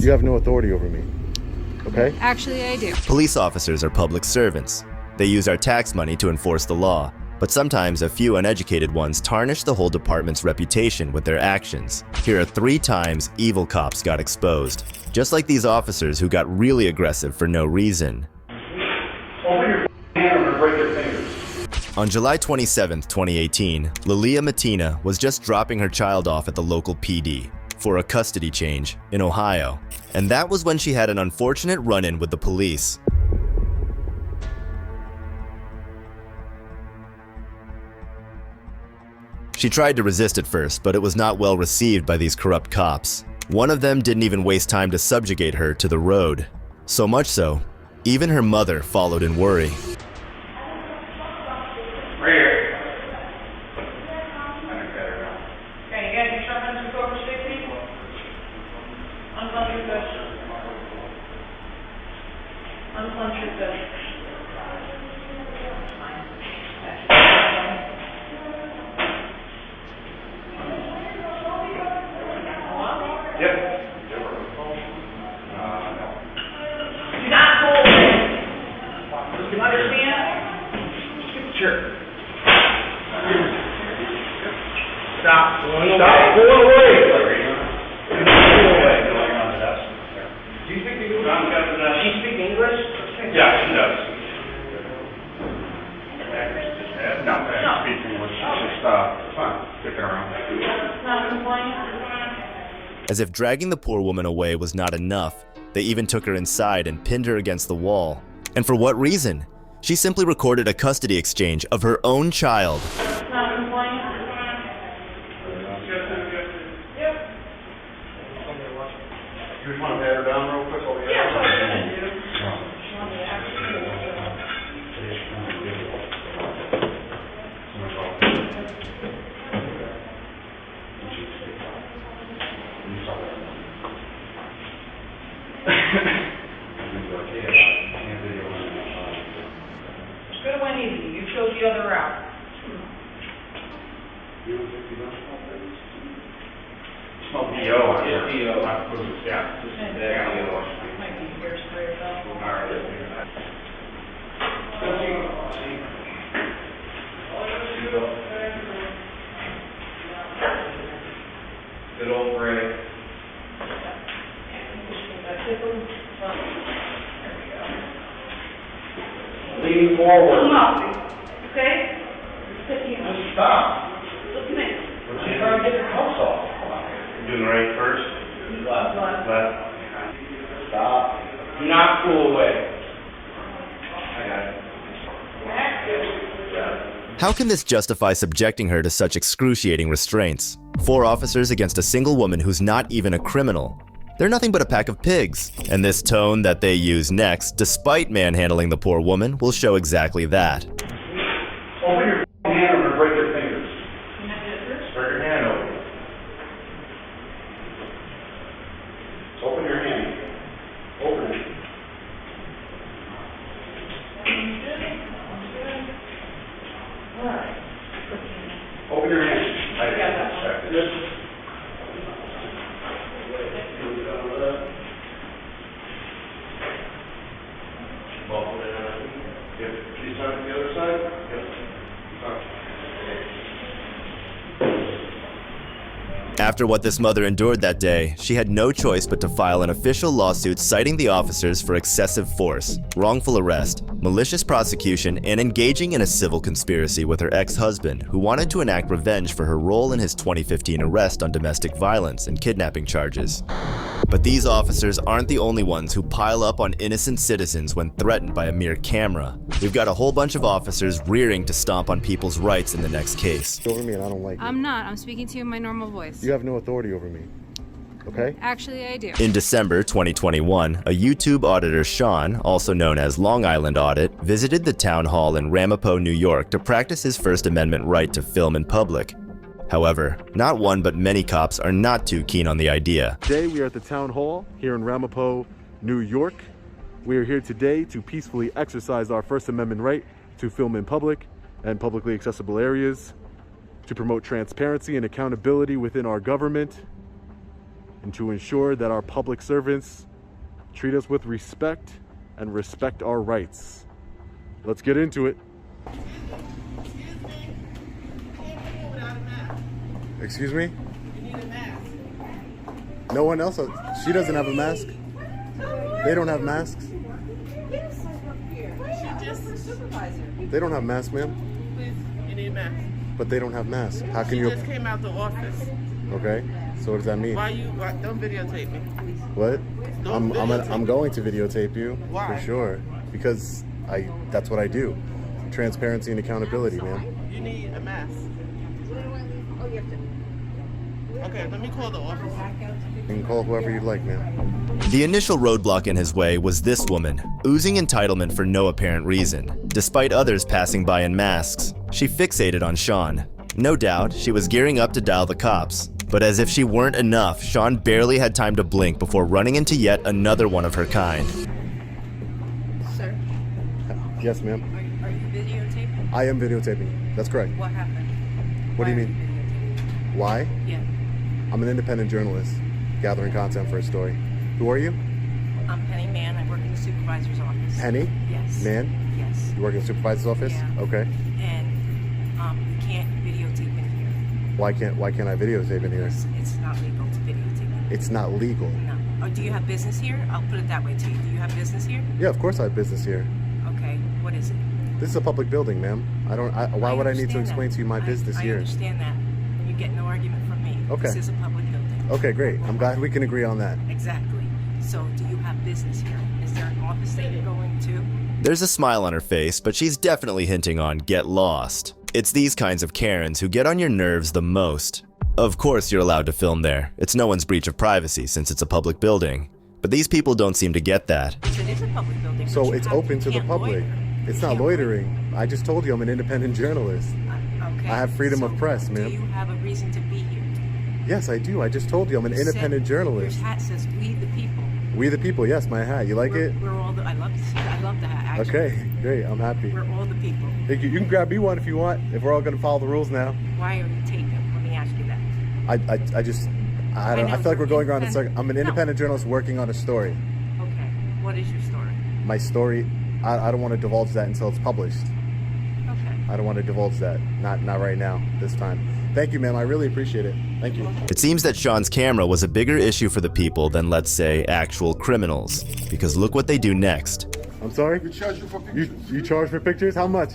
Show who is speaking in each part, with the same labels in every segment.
Speaker 1: You have no authority over me, okay?
Speaker 2: Actually, I do.
Speaker 3: Police officers are public servants. They use our tax money to enforce the law, but sometimes a few uneducated ones tarnish the whole department's reputation with their actions. Here are 3 times evil cops got exposed, just like these officers who got really aggressive for no reason.
Speaker 4: Open your hand or break your fingers.
Speaker 3: On July 27, 2018, Lilia Matina was just dropping her child off at the local PD for a custody change in Ohio, and that was when she had an unfortunate run-in with the police. She tried to resist at first, but it was not well received by these corrupt cops. One of them didn't even waste time to subjugate her to the road. So much so, even her mother followed in worry.
Speaker 4: Right here.
Speaker 5: Okay, you got your shotgun to go over 60? Unclench your fist. Unclench your fist.
Speaker 4: Yep.
Speaker 5: Do not pull away. You understand?
Speaker 4: Sure. Stop pulling away. Pull away. Do you speak English? She speak English? Yeah, she does. No, she speaks English. Just, fine, sticking around.
Speaker 5: Not complain.
Speaker 3: As if dragging the poor woman away was not enough, they even took her inside and pinned her against the wall. And for what reason? She simply recorded a custody exchange of her own child.
Speaker 5: Not complain. Yep.
Speaker 4: You just want to pat her down real quick over here?
Speaker 5: Yeah, what I'm gonna do. Should have went easy. You chose the other route.
Speaker 4: Smell D.O. on it. Yeah, D.O. Not booze, yeah.
Speaker 5: Might be hairspray or something.
Speaker 4: All right. Good old Gray. Lean forward.
Speaker 5: Come up. Okay?
Speaker 4: Just stop.
Speaker 5: Look at me.
Speaker 4: She's trying to get the cuffs off. Doing the right first. Left. Stop. Do not pull away. I got it.
Speaker 3: How can this justify subjecting her to such excruciating restraints? 4 officers against a single woman who's not even a criminal. They're nothing but a pack of pigs. And this tone that they use next, despite manhandling the poor woman, will show exactly that.
Speaker 4: Open your hand or break your fingers. Spread your hand open. Open your hand. Open it.
Speaker 5: Alright.
Speaker 4: Open your hand. I got that. Yep. She's on the other side? Yep.
Speaker 3: After what this mother endured that day, she had no choice but to file an official lawsuit citing the officers for excessive force, wrongful arrest, malicious prosecution, and engaging in a civil conspiracy with her ex-husband, who wanted to enact revenge for her role in his 2015 arrest on domestic violence and kidnapping charges. But these officers aren't the only ones who pile up on innocent citizens when threatened by a mere camera. We've got a whole bunch of officers rearing to stomp on people's rights in the next case.
Speaker 1: Over me and I don't like it.
Speaker 2: I'm not. I'm speaking to you in my normal voice.
Speaker 1: You have no authority over me, okay?
Speaker 2: Actually, I do.
Speaker 3: In December 2021, a YouTube auditor, Sean, also known as Long Island Audit, visited the town hall in Ramapo, New York to practice his First Amendment right to film in public. However, not one but many cops are not too keen on the idea.
Speaker 1: Today we are at the town hall here in Ramapo, New York. We are here today to peacefully exercise our First Amendment right to film in public and publicly accessible areas, to promote transparency and accountability within our government, and to ensure that our public servants treat us with respect and respect our rights. Let's get into it. Excuse me?
Speaker 5: You need a mask.
Speaker 1: No one else? She doesn't have a mask? They don't have masks?
Speaker 5: She just a supervisor.
Speaker 1: They don't have masks, ma'am.
Speaker 5: Please, you need a mask.
Speaker 1: But they don't have masks. How can
Speaker 5: She
Speaker 1: you?
Speaker 5: just came out the office.
Speaker 1: Okay. So what does that mean?
Speaker 5: Don't videotape me.
Speaker 1: What?
Speaker 5: Don't videotape
Speaker 1: I'm going to videotape you.
Speaker 5: Why?
Speaker 1: For sure. Because that's what I do. Transparency and accountability, man.
Speaker 5: You need a mask. Okay, let me call the office.
Speaker 1: You can call whoever you'd like, man.
Speaker 3: The initial roadblock in his way was this woman, oozing entitlement for no apparent reason. Despite others passing by in masks, she fixated on Sean. No doubt, she was gearing up to dial the cops. But as if she weren't enough, Sean barely had time to blink before running into yet another one of her kind.
Speaker 2: Sir,
Speaker 1: Yes, ma'am.
Speaker 2: are you videotaping?
Speaker 1: I am videotaping. That's correct.
Speaker 2: What happened?
Speaker 1: What do you
Speaker 2: Why are
Speaker 1: mean? Why?
Speaker 2: videotaping? Yeah.
Speaker 1: I'm an independent journalist, gathering content for a story. Who are you?
Speaker 2: I'm Penny Mann. I work in the supervisor's office.
Speaker 1: Penny?
Speaker 2: Yes.
Speaker 1: Man?
Speaker 2: Yes.
Speaker 1: You work in the supervisor's office?
Speaker 2: Yeah.
Speaker 1: Okay.
Speaker 2: And you can't videotape in here.
Speaker 1: Why can't I videotape in here?
Speaker 2: It's not legal to videotape in here.
Speaker 1: It's not legal.
Speaker 2: No. Oh, do you have business here? I'll put it that way to you. Do you have business here?
Speaker 1: Yeah, of course I have business here.
Speaker 2: Okay. What is it?
Speaker 1: This is a public building, ma'am. Why would I need to
Speaker 2: understand
Speaker 1: explain
Speaker 2: that.
Speaker 1: to you my business
Speaker 2: I
Speaker 1: here?
Speaker 2: understand that. And you get no argument from me.
Speaker 1: Okay.
Speaker 2: This is a public building.
Speaker 1: Okay, great. I'm glad we can agree on that.
Speaker 2: Exactly. So, do you have business here? Is there an office that you're going to?
Speaker 3: There's a smile on her face, but she's definitely hinting on get lost. It's these kinds of Karens who get on your nerves the most. Of course you're allowed to film there. It's no one's breach of privacy since it's a public building. But these people don't seem to get that.
Speaker 2: It is a public building. but
Speaker 1: So
Speaker 2: you
Speaker 1: it's
Speaker 2: have-
Speaker 1: open
Speaker 2: you
Speaker 1: to the
Speaker 2: can't
Speaker 1: public.
Speaker 2: loiter.
Speaker 1: It's
Speaker 2: You
Speaker 1: not
Speaker 2: can't
Speaker 1: loitering. I just told you I'm an independent journalist.
Speaker 2: Okay.
Speaker 1: I have freedom
Speaker 2: So
Speaker 1: of press,
Speaker 2: Do
Speaker 1: ma'am.
Speaker 2: you have a reason to be here?
Speaker 1: Yes, I do. I just told you I'm an
Speaker 2: You said
Speaker 1: independent journalist.
Speaker 2: Your hat says "We the People."
Speaker 1: We the people. Yes, my hat. You like it?
Speaker 2: We're all the. I love the hat. Actually.
Speaker 1: Okay, great. I'm happy.
Speaker 2: We're all the people.
Speaker 1: Thank you. You can grab me one if you want. If we're all going to follow the rules now.
Speaker 2: Why are you taping? Let me ask you that.
Speaker 1: I just I
Speaker 2: know,
Speaker 1: feel like we're going around in circles. I'm an
Speaker 2: No.
Speaker 1: independent journalist working on a story.
Speaker 2: Okay. What is your story?
Speaker 1: My story. I don't want to divulge that until it's published.
Speaker 2: Okay.
Speaker 1: I don't want to divulge that. Not right now. This time. Thank you, ma'am. I really appreciate it. Thank you.
Speaker 3: It seems that Sean's camera was a bigger issue for the people than, let's say, actual criminals. Because look what they do next.
Speaker 1: I'm sorry.
Speaker 6: We charge you for pictures.
Speaker 1: You charge for pictures? How much?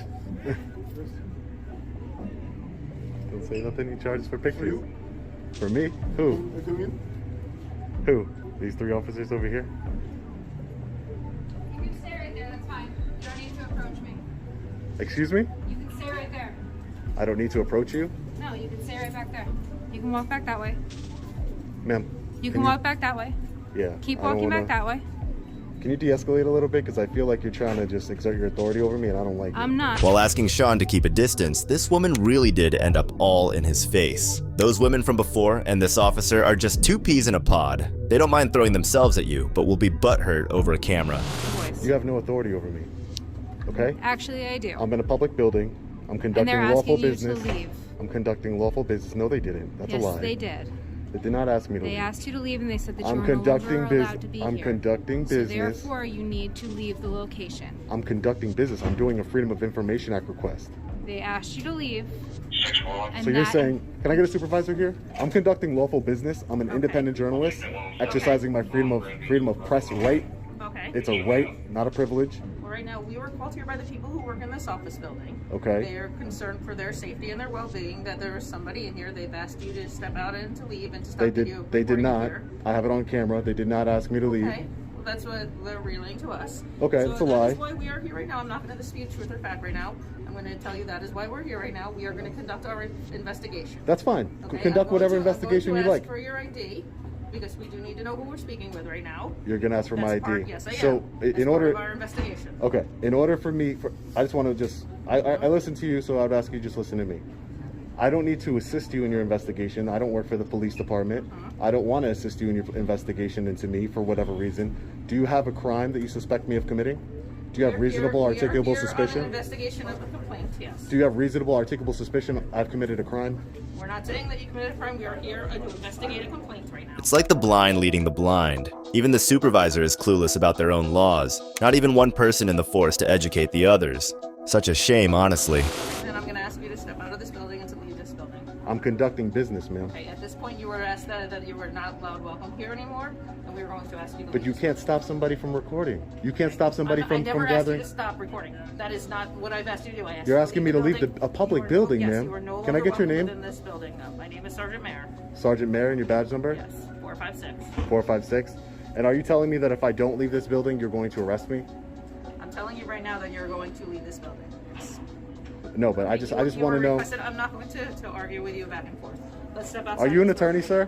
Speaker 1: Don't say nothing. You charge for pictures.
Speaker 6: you?
Speaker 1: For me? Who?
Speaker 6: What do you mean?
Speaker 1: Who? These three officers over here?
Speaker 2: You can stay right there. That's fine. You don't need to approach me.
Speaker 1: Excuse me?
Speaker 2: You can stay right there.
Speaker 1: I don't need to approach you?
Speaker 2: No, you can stay right back there. You can walk back that way.
Speaker 1: Ma'am.
Speaker 2: You can walk back that way.
Speaker 1: Yeah.
Speaker 2: Keep
Speaker 1: I don't
Speaker 2: walking
Speaker 1: wanna-
Speaker 2: back that way.
Speaker 1: Can you de-escalate a little bit? Because I feel like you're trying to just exert your authority over me and I don't like it.
Speaker 2: I'm not.
Speaker 3: While asking Sean to keep a distance, this woman really did end up all in his face. Those women from before and this officer are just two peas in a pod. They don't mind throwing themselves at you, but will be butthurt over a camera.
Speaker 1: You have no authority over me. Okay?
Speaker 2: Actually, I do.
Speaker 1: I'm in a public building. I'm
Speaker 2: And
Speaker 1: conducting
Speaker 2: they're
Speaker 1: lawful
Speaker 2: asking you
Speaker 1: business.
Speaker 2: to leave.
Speaker 1: I'm conducting lawful business. No, they didn't. That's
Speaker 2: Yes,
Speaker 1: a lie.
Speaker 2: they did.
Speaker 1: They did not ask me to
Speaker 2: They
Speaker 1: leave.
Speaker 2: asked you to leave and they said that you
Speaker 1: I'm
Speaker 2: were no
Speaker 1: conducting
Speaker 2: longer
Speaker 1: bus-
Speaker 2: allowed to be
Speaker 1: I'm
Speaker 2: here.
Speaker 1: conducting
Speaker 2: So
Speaker 1: business.
Speaker 2: therefore, you need to leave the location.
Speaker 1: I'm conducting business. I'm doing a Freedom of Information Act request.
Speaker 2: They asked you to leave. And
Speaker 1: So you're
Speaker 2: that-
Speaker 1: saying, can I get a supervisor here? I'm conducting lawful business. I'm an independent journalist, exercising my freedom of press right.
Speaker 5: Okay.
Speaker 1: It's a right, not a privilege.
Speaker 5: Well, right now, we were called here by the people who work in this office building.
Speaker 1: Okay.
Speaker 5: They are concerned for their safety and their well-being, that there is somebody in here. They've asked you to step out and to leave and to stop
Speaker 1: They
Speaker 5: video
Speaker 1: did. They did
Speaker 5: recording
Speaker 1: not.
Speaker 5: here.
Speaker 1: I have it on camera. They did not ask me to leave.
Speaker 5: Okay, well, that's what they're relaying to us.
Speaker 1: Okay,
Speaker 5: So
Speaker 1: that's a
Speaker 5: that
Speaker 1: lie.
Speaker 5: is why we are here right now. I'm not going to dispute truth or fact right now. I'm going to tell you that is why we're here right now. We are going to conduct our investigation.
Speaker 1: That's fine.
Speaker 5: Okay,
Speaker 1: Conduct
Speaker 5: I'm
Speaker 1: whatever
Speaker 5: going to
Speaker 1: investigation you
Speaker 5: ask
Speaker 1: like.
Speaker 5: for your ID, because we do need to know who we're speaking with right now.
Speaker 1: You're gonna ask for my
Speaker 5: That's part-
Speaker 1: ID.
Speaker 5: yes, I
Speaker 1: So
Speaker 5: am.
Speaker 1: in
Speaker 5: That's part
Speaker 1: order,
Speaker 5: of our investigation.
Speaker 1: okay, in order for me, I just want to just, I listen to you, so I would ask you just listen to me. I don't need to assist you in your investigation. I don't work for the police department. I don't want to assist you in your investigation into me for whatever reason. Do you have a crime that you suspect me of committing? Do you have reasonable,
Speaker 5: We are here
Speaker 1: articulable
Speaker 5: on an
Speaker 1: suspicion?
Speaker 5: investigation of a complaint, yes.
Speaker 1: Do you have reasonable, articulable suspicion I've committed a crime?
Speaker 5: We're not saying that you committed a crime. We are here to investigate a complaint right now.
Speaker 3: It's like the blind leading the blind. Even the supervisor is clueless about their own laws. Not even one person in the force to educate the others. Such a shame, honestly.
Speaker 5: And I'm going to ask you to step out of this building and to leave this building.
Speaker 1: I'm conducting business, ma'am.
Speaker 5: Okay, at this point you were asked that you were not allowed welcome here anymore, and we were going to ask you to
Speaker 1: But
Speaker 5: leave.
Speaker 1: you can't stop somebody from recording. You can't stop somebody
Speaker 5: I
Speaker 1: from
Speaker 5: never asked
Speaker 1: gathering.
Speaker 5: you to stop recording. That is not what I've asked you to do. I asked
Speaker 1: You're
Speaker 5: you
Speaker 1: asking me to leave
Speaker 5: building.
Speaker 1: a public
Speaker 5: You are
Speaker 1: building,
Speaker 5: yes,
Speaker 1: ma'am.
Speaker 5: You are no
Speaker 1: Can I
Speaker 5: longer
Speaker 1: get your
Speaker 5: welcome
Speaker 1: name?
Speaker 5: within this building. My name is Sergeant Mayer.
Speaker 1: Sergeant Mayer, and your badge number?
Speaker 5: Yes, 456.
Speaker 1: 456. And are you telling me that if I don't leave this building, you're going to arrest me?
Speaker 5: I'm telling you right now that you're going to leave this building. Yes.
Speaker 1: No, but I just
Speaker 5: You
Speaker 1: want to
Speaker 5: were
Speaker 1: know.
Speaker 5: requested- I'm not going to argue with you back and forth. Let's step outside.
Speaker 1: Are you an
Speaker 5: this building.
Speaker 1: attorney, sir?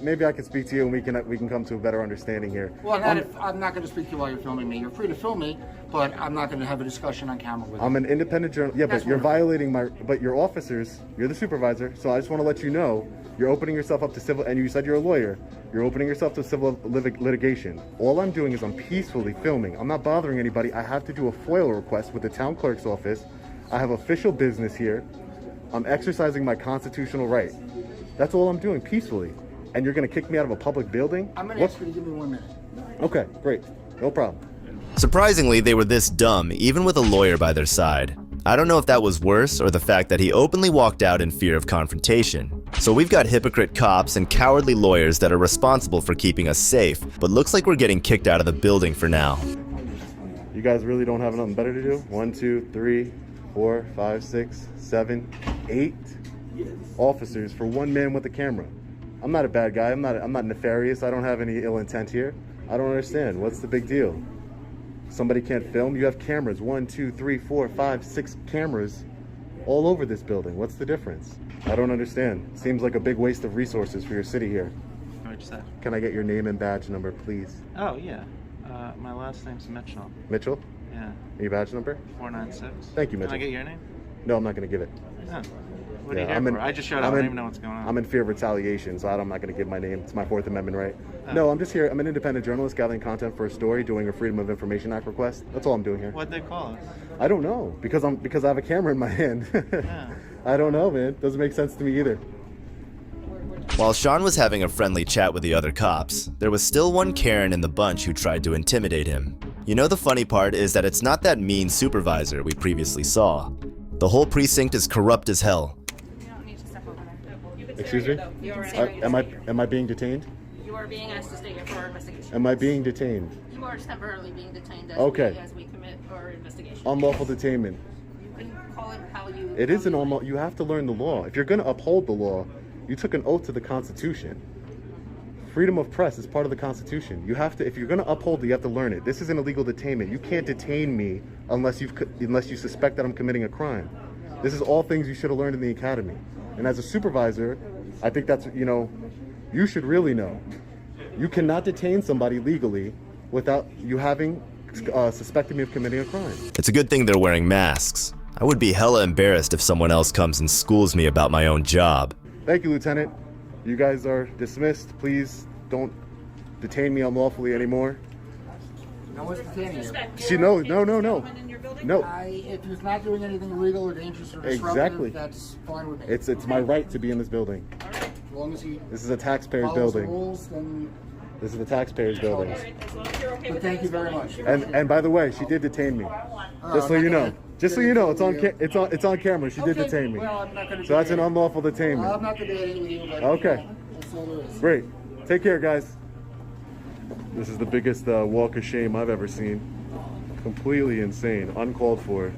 Speaker 1: Maybe I can speak to you and we can come to a better understanding here.
Speaker 6: Well, I'm not going to speak to you while you're filming me. You're free to film me, but I'm not going to have a discussion on camera with you.
Speaker 1: I'm an independent journalist. Yeah,
Speaker 6: That's
Speaker 1: but you're
Speaker 6: wonderful.
Speaker 1: violating but your officers, you're the supervisor, so I just want to let you know, you're opening yourself up to civil, and you said you're a lawyer, you're opening yourself to civil litigation. All I'm doing is I'm peacefully filming. I'm not bothering anybody. I have to do a FOIL request with the town clerk's office. I have official business here. I'm exercising my constitutional right. That's all I'm doing, peacefully. And you're going to kick me out of a public building?
Speaker 6: I'm going to ask you to give me 1 minute.
Speaker 1: Okay, great. No problem.
Speaker 3: Surprisingly, they were this dumb, even with a lawyer by their side. I don't know if that was worse or the fact that he openly walked out in fear of confrontation. So we've got hypocrite cops and cowardly lawyers that are responsible for keeping us safe, but looks like we're getting kicked out of the building for now.
Speaker 1: You guys really don't have nothing better to do? 1, 2, 3, 4, 5, 6, 7, 8 officers for one man with a camera. I'm not a bad guy. I'm not nefarious. I don't have any ill intent here. I don't understand. What's the big deal? Somebody can't film? You have cameras. 1, 2, 3, 4, 5, 6 cameras all over this building. What's the difference? I don't understand. Seems like a big waste of resources for your city here.
Speaker 7: What'd you say?
Speaker 1: Can I get your name and badge number, please?
Speaker 7: Oh, yeah. My last name's Mitchell.
Speaker 1: Mitchell?
Speaker 7: Yeah.
Speaker 1: And your badge number?
Speaker 7: 496.
Speaker 1: Thank you,
Speaker 7: Can I
Speaker 1: Mitchell.
Speaker 7: get your name?
Speaker 1: No, I'm not going to give it.
Speaker 7: Oh. What
Speaker 1: Yeah,
Speaker 7: are you here for? I just showed up. I don't even know what's going on.
Speaker 1: I'm in fear of retaliation, so I'm not going to give my name. It's my Fourth Amendment right.
Speaker 7: Oh.
Speaker 1: No, I'm just here. I'm an independent journalist gathering content for a story, doing a Freedom of Information Act request. That's all I'm doing here.
Speaker 7: What'd they call us?
Speaker 1: I don't know because I have a camera in my hand.
Speaker 7: Yeah.
Speaker 1: I don't know, man. Doesn't make sense to me either.
Speaker 3: While Sean was having a friendly chat with the other cops, there was still one Karen in the bunch who tried to intimidate him. You know, the funny part is that it's not that mean supervisor we previously saw. The whole precinct is corrupt as hell.
Speaker 5: You don't need to step over there. You can stay
Speaker 1: Excuse
Speaker 5: right
Speaker 1: me?
Speaker 5: here, though. You are stay right
Speaker 1: Am
Speaker 5: here.
Speaker 1: I being detained?
Speaker 5: You are being asked to stay here for our investigation.
Speaker 1: Am I being detained?
Speaker 5: You are temporarily being detained
Speaker 1: Okay.
Speaker 5: as we commit our investigation.
Speaker 1: Unlawful detainment.
Speaker 5: You can call it how you.
Speaker 1: It
Speaker 5: how
Speaker 1: is an
Speaker 5: you like.
Speaker 1: almost. You have to learn the law. If you're going to uphold the law, you took an oath to the Constitution. Freedom of press is part of the Constitution. You have to, if you're going to uphold it, you have to learn it. This is an illegal detainment. You can't detain me unless you suspect that I'm committing a crime. This is all things you should have learned in the academy. And as a supervisor, I think that's, you should really know. You cannot detain somebody legally without you having suspected me of committing a crime.
Speaker 3: It's a good thing they're wearing masks. I would be hella embarrassed if someone else comes and schools me about my own job.
Speaker 1: Thank you, Lieutenant. You guys are dismissed. Please don't detain me unlawfully anymore.
Speaker 6: No one's detaining you.
Speaker 1: She knows. No. No.
Speaker 6: If he's not doing anything illegal or dangerous or disruptive,
Speaker 1: Exactly.
Speaker 6: that's fine with me.
Speaker 1: It's my right to be in this building.
Speaker 6: As long as he
Speaker 1: This is a taxpayer's
Speaker 6: follows the
Speaker 1: building.
Speaker 6: rules, then.
Speaker 1: This is the taxpayer's building.
Speaker 5: As long as you're okay
Speaker 6: But
Speaker 5: with
Speaker 6: thank
Speaker 5: that,
Speaker 6: you
Speaker 5: it's
Speaker 6: very
Speaker 5: fine.
Speaker 6: much.
Speaker 1: And by the way, she did detain me. Just so
Speaker 6: I'm
Speaker 1: you
Speaker 6: not
Speaker 1: know.
Speaker 6: gonna
Speaker 1: Just so
Speaker 6: get
Speaker 1: you know,
Speaker 6: into
Speaker 1: it's on camera. She did
Speaker 6: Okay,
Speaker 1: detain me.
Speaker 6: well, I'm not gonna
Speaker 1: So that's an
Speaker 6: debate.
Speaker 1: unlawful
Speaker 6: I'm
Speaker 1: detainment.
Speaker 6: not debating with you, but
Speaker 1: Okay.
Speaker 6: that's all there is.
Speaker 1: Great. Take care, guys. This is the biggest walk of shame I've ever seen. Completely insane. Uncalled for.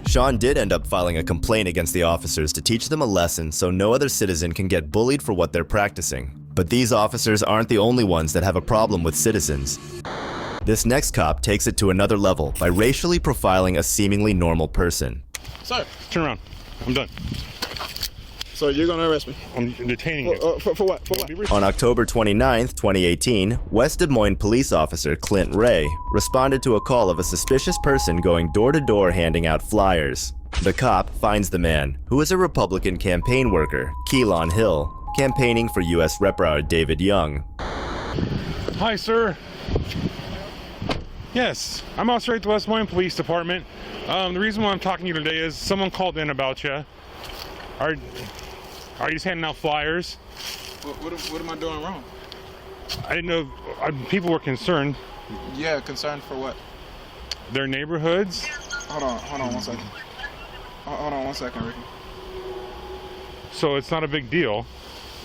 Speaker 3: Sean did end up filing a complaint against the officers to teach them a lesson so no other citizen can get bullied for what they're practicing. But these officers aren't the only ones that have a problem with citizens. This next cop takes it to another level by racially profiling a seemingly normal person.
Speaker 8: Sir, turn around. I'm done.
Speaker 9: So you're gonna arrest me?
Speaker 8: I'm detaining you.
Speaker 9: For what? For what?
Speaker 3: On October 29th, 2018, West Des Moines police officer Clint Ray responded to a call of a suspicious person going door to door handing out flyers. The cop finds the man, who is a Republican campaign worker, Keelan Hill, campaigning for U.S. Representative David Young.
Speaker 8: Hi, sir. Yes, I'm Officer at the West Des Moines Police Department. The reason why I'm talking to you today is someone called in about you. Are you just handing out flyers?
Speaker 9: What am I doing wrong?
Speaker 8: I didn't know. People were concerned.
Speaker 9: Yeah, concerned for what?
Speaker 8: Their neighborhoods.
Speaker 9: Hold on 1 second. Hold on 1 second, Ricky.
Speaker 8: So it's not a big deal.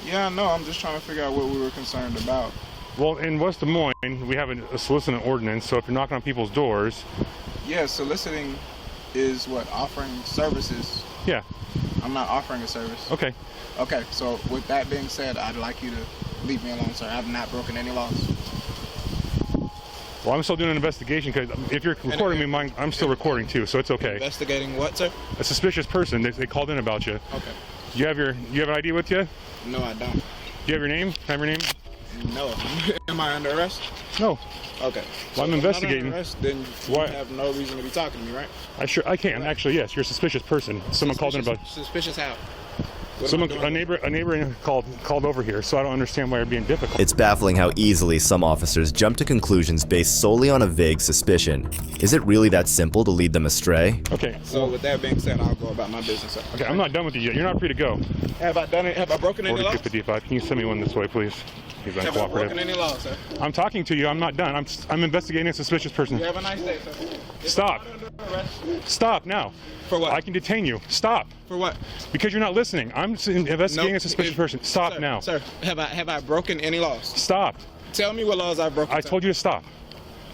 Speaker 9: Yeah, no, I'm just trying to figure out what we were concerned about.
Speaker 8: Well, in West Des Moines, we have a soliciting ordinance, so if you're knocking on people's doors...
Speaker 9: Yeah, soliciting is what? Offering services.
Speaker 8: Yeah.
Speaker 9: I'm not offering a service.
Speaker 8: Okay.
Speaker 9: Okay, so with that being said, I'd like you to leave me alone, sir. I've not broken any laws.
Speaker 8: Well, I'm still doing an investigation because if you're recording me, I'm still recording too, so it's okay.
Speaker 9: Investigating what, sir?
Speaker 8: A suspicious person, they called in about you.
Speaker 9: Okay.
Speaker 8: You have an ID with you?
Speaker 9: No, I don't.
Speaker 8: Do you have your name? Have your name?
Speaker 9: No. Am I under arrest?
Speaker 8: No.
Speaker 9: Okay.
Speaker 8: Well, I'm investigating.
Speaker 9: If I'm not under arrest, then
Speaker 8: What?
Speaker 9: you have no reason to be talking to me, right?
Speaker 8: I can actually. Yes, you're a suspicious person. Someone called in about.
Speaker 9: Suspicious how? What
Speaker 8: Someone,
Speaker 9: am I doing?
Speaker 8: a neighbor called over here, so I don't understand why you're being difficult.
Speaker 3: It's baffling how easily some officers jump to conclusions based solely on a vague suspicion. Is it really that simple to lead them astray?
Speaker 8: Okay.
Speaker 9: So with that being said, I'll go about my business, sir.
Speaker 8: Okay, I'm not done with you yet. You're not free to go.
Speaker 9: Have I done it? Have I broken any laws?
Speaker 8: 4255. Can you send me one this way, please? He's
Speaker 9: Have I broken
Speaker 8: uncooperative.
Speaker 9: any laws, sir?
Speaker 8: I'm talking to you. I'm not done. I'm investigating a suspicious person.
Speaker 9: You have a nice day, sir. If
Speaker 8: Stop.
Speaker 9: I'm not under arrest,
Speaker 8: Stop now.
Speaker 9: For what?
Speaker 8: I can detain you. Stop.
Speaker 9: For what?
Speaker 8: Because you're not listening. I'm investigating
Speaker 9: No,
Speaker 8: a suspicious
Speaker 9: if-
Speaker 8: person. Stop
Speaker 9: sir,
Speaker 8: now.
Speaker 9: Sir, have I broken any laws?
Speaker 8: Stop.
Speaker 9: Tell me what laws I've broken.
Speaker 8: I told you to stop.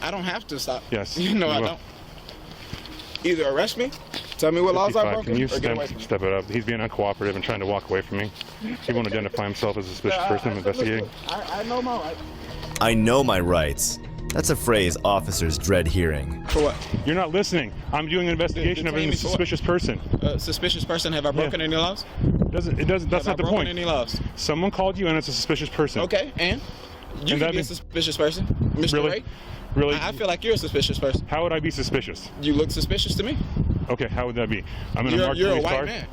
Speaker 9: I don't have to stop.
Speaker 8: Yes,
Speaker 9: You know
Speaker 8: you
Speaker 9: I
Speaker 8: will.
Speaker 9: don't. Either arrest me, tell me what laws I've
Speaker 8: 55.
Speaker 9: broken,
Speaker 8: Can you
Speaker 9: or get away from me.
Speaker 8: step it up? He's being uncooperative and trying to walk away from me. He won't identify himself as a suspicious person I'm investigating.
Speaker 9: I know my rights.
Speaker 3: I know my rights. That's a phrase officers dread hearing.
Speaker 9: For what?
Speaker 8: You're not listening. I'm doing an investigation of
Speaker 9: Detain
Speaker 8: a
Speaker 9: me for what?
Speaker 8: suspicious person.
Speaker 9: Suspicious person, have I broken any laws?
Speaker 8: That's
Speaker 9: Have
Speaker 8: not
Speaker 9: I
Speaker 8: the
Speaker 9: broken
Speaker 8: point.
Speaker 9: any laws?
Speaker 8: Someone called you and it's a suspicious person.
Speaker 9: Okay, and? You
Speaker 8: And
Speaker 9: can
Speaker 8: that
Speaker 9: be a
Speaker 8: means-
Speaker 9: suspicious person, Mr.
Speaker 8: Really?
Speaker 9: Ray.
Speaker 8: Really?
Speaker 9: I feel like you're a suspicious person.
Speaker 8: How would I be suspicious?
Speaker 9: You look suspicious to me.
Speaker 8: Okay, how would that be? I'm in a marked
Speaker 9: You're a
Speaker 8: police
Speaker 9: white
Speaker 8: car.
Speaker 9: man.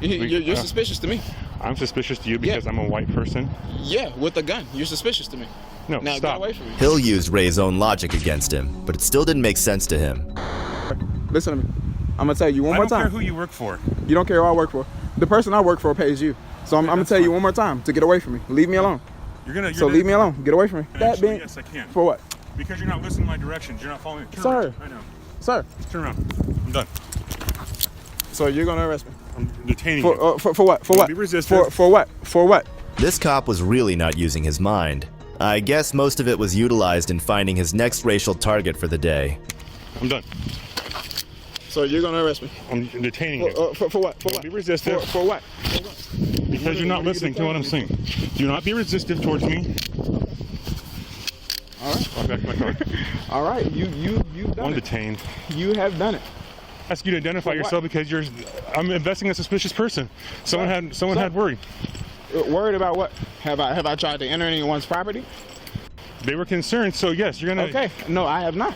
Speaker 9: You're suspicious to me.
Speaker 8: I'm suspicious to you because
Speaker 9: Yeah.
Speaker 8: I'm a white person.
Speaker 9: Yeah, with a gun. You're suspicious to me.
Speaker 8: No,
Speaker 9: Now
Speaker 8: stop.
Speaker 9: get away from me.
Speaker 3: Hill used Ray's own logic against him, but it still didn't make sense to him.
Speaker 10: Listen to me. I'm gonna tell you one
Speaker 8: I
Speaker 10: more
Speaker 8: don't care
Speaker 10: time.
Speaker 8: who you work for.
Speaker 10: You don't care who I work for. The person I work for pays you. So I'm gonna tell you one more time to get away from me. Leave me alone. So leave me alone. Get away from me.
Speaker 8: Actually, yes, I can.
Speaker 10: For what?
Speaker 8: Because you're not listening to my directions. You're not following me. Turn
Speaker 10: Sir.
Speaker 8: around. I know.
Speaker 10: Sir.
Speaker 8: Turn around. I'm done.
Speaker 10: So you're gonna arrest me.
Speaker 8: I'm detaining
Speaker 10: For
Speaker 8: you.
Speaker 10: for what? For
Speaker 8: Don't
Speaker 10: what?
Speaker 8: be resistive.
Speaker 10: For what? For what?
Speaker 3: This cop was really not using his mind. I guess most of it was utilized in finding his next racial target for the day.
Speaker 8: I'm done.
Speaker 9: So you're gonna arrest me?
Speaker 8: I'm detaining you.
Speaker 10: For what? For
Speaker 8: Don't
Speaker 10: what?
Speaker 8: be resistive.
Speaker 10: For what?
Speaker 8: Because you're not listening to what I'm saying. Do not be resistive towards me.
Speaker 10: All right.
Speaker 8: Walk back to my car.
Speaker 10: All right. You've
Speaker 8: I'm
Speaker 10: done it.
Speaker 8: detained.
Speaker 10: You have done it.
Speaker 8: Ask you to identify
Speaker 10: For what?
Speaker 8: yourself because I'm investigating a suspicious person. Someone had worry.
Speaker 10: Worried about what? Have I tried to enter anyone's property?
Speaker 8: They were concerned, so yes, you're gonna.
Speaker 10: Okay. No, I have not.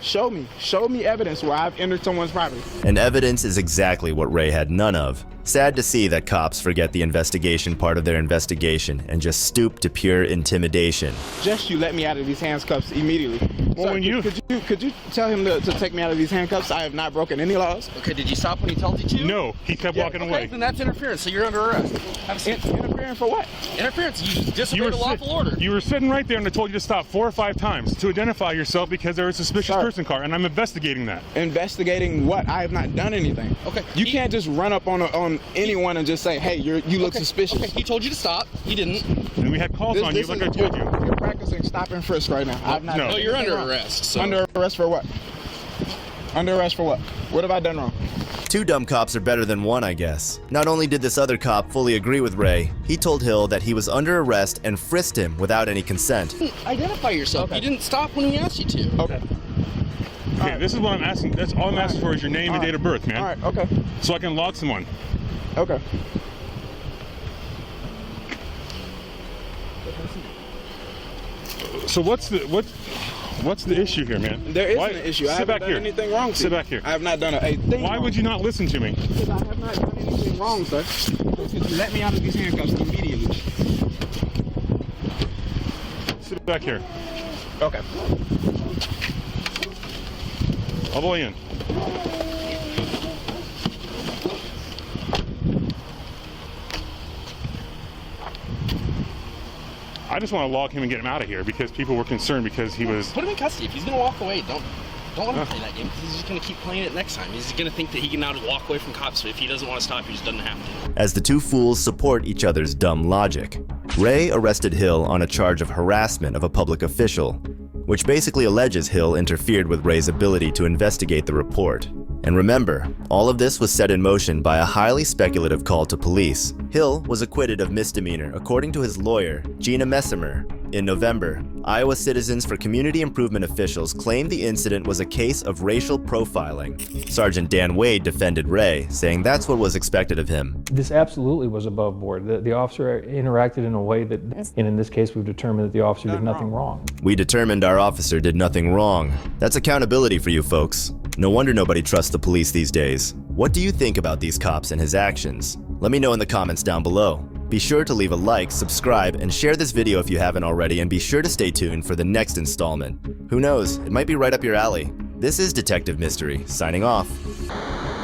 Speaker 10: Show me evidence where I've entered someone's property.
Speaker 3: And evidence is exactly what Ray had none of. Sad to see that cops forget the investigation part of their investigation and just stoop to pure intimidation.
Speaker 10: Just you let me out of these handcuffs immediately.
Speaker 8: Well,
Speaker 10: Sir,
Speaker 8: when you-
Speaker 10: could you tell him to take me out of these handcuffs? I have not broken any laws.
Speaker 11: Okay, did you stop when he told you to?
Speaker 8: No, he kept walking
Speaker 11: Okay,
Speaker 8: away.
Speaker 11: then that's interference, so you're under arrest. Have a seat.
Speaker 10: Interfering for what?
Speaker 11: Interference, you disobeyed a lawful order.
Speaker 8: You were sitting right there and I told you to stop 4 or 5 times to identify yourself because there was a suspicious
Speaker 10: Sir.
Speaker 8: person car, and I'm investigating that.
Speaker 10: Investigating what? I have not done anything.
Speaker 11: Okay.
Speaker 10: You can't just run up on anyone and just say, "Hey, you look suspicious."
Speaker 11: Okay, he told you to stop. He didn't.
Speaker 8: And we had calls on you, like I told you.
Speaker 10: You're practicing stop and frisk right now. I've not
Speaker 8: No.
Speaker 10: done
Speaker 11: No, you're
Speaker 10: anything
Speaker 11: under
Speaker 10: wrong.
Speaker 11: arrest. So.
Speaker 10: Under arrest for what? Under arrest for what? What have I done wrong?
Speaker 3: 2 dumb cops are better than 1, I guess. Not only did this other cop fully agree with Ray, he told Hill that he was under arrest and frisked him without any consent.
Speaker 11: Identify yourself.
Speaker 10: Okay.
Speaker 11: You didn't stop when he asked you to.
Speaker 10: Okay.
Speaker 8: Okay, this is what I'm asking. That's all I'm asking for is your name and date of birth, man.
Speaker 10: All right. Okay.
Speaker 8: So I can log someone.
Speaker 10: Okay.
Speaker 8: So what's the issue here, man?
Speaker 10: There isn't
Speaker 8: Why-
Speaker 10: an issue. I
Speaker 8: Sit
Speaker 10: haven't
Speaker 8: back
Speaker 10: done
Speaker 8: here.
Speaker 10: anything wrong. to
Speaker 8: Sit
Speaker 10: you.
Speaker 8: back here.
Speaker 10: I have not done a thing.
Speaker 8: Why
Speaker 10: wrong.
Speaker 8: would you not listen to me?
Speaker 10: Because I have not done anything wrong, sir. Let me out of these handcuffs immediately.
Speaker 8: Sit back here.
Speaker 10: Okay.
Speaker 8: All the way in. I just want to log him and get him out of here because people were concerned because he was...
Speaker 11: Put him in custody. If he's gonna walk away, don't let him play that game. He's just gonna keep playing it next time. He's gonna think that he can now just walk away from cops. So if he doesn't want to stop, he just doesn't have to.
Speaker 3: As the two fools support each other's dumb logic, Ray arrested Hill on a charge of harassment of a public official, which basically alleges Hill interfered with Ray's ability to investigate the report. And remember, all of this was set in motion by a highly speculative call to police. Hill was acquitted of misdemeanor according to his lawyer, Gina Messimer. In November, Iowa Citizens for Community Improvement officials claimed the incident was a case of racial profiling. Sergeant Dan Wade defended Ray, saying that's what was expected of him.
Speaker 12: This absolutely was above board. The officer interacted in a way that, and in this case, we've determined that the officer did nothing wrong.
Speaker 3: We determined our officer did nothing wrong. That's accountability for you folks. No wonder nobody trusts the police these days. What do you think about these cops and his actions? Let me know in the comments down below. Be sure to leave a like, subscribe, and share this video if you haven't already, and be sure to stay tuned for the next installment. Who knows, it might be right up your alley. This is Detective Mystery, signing off.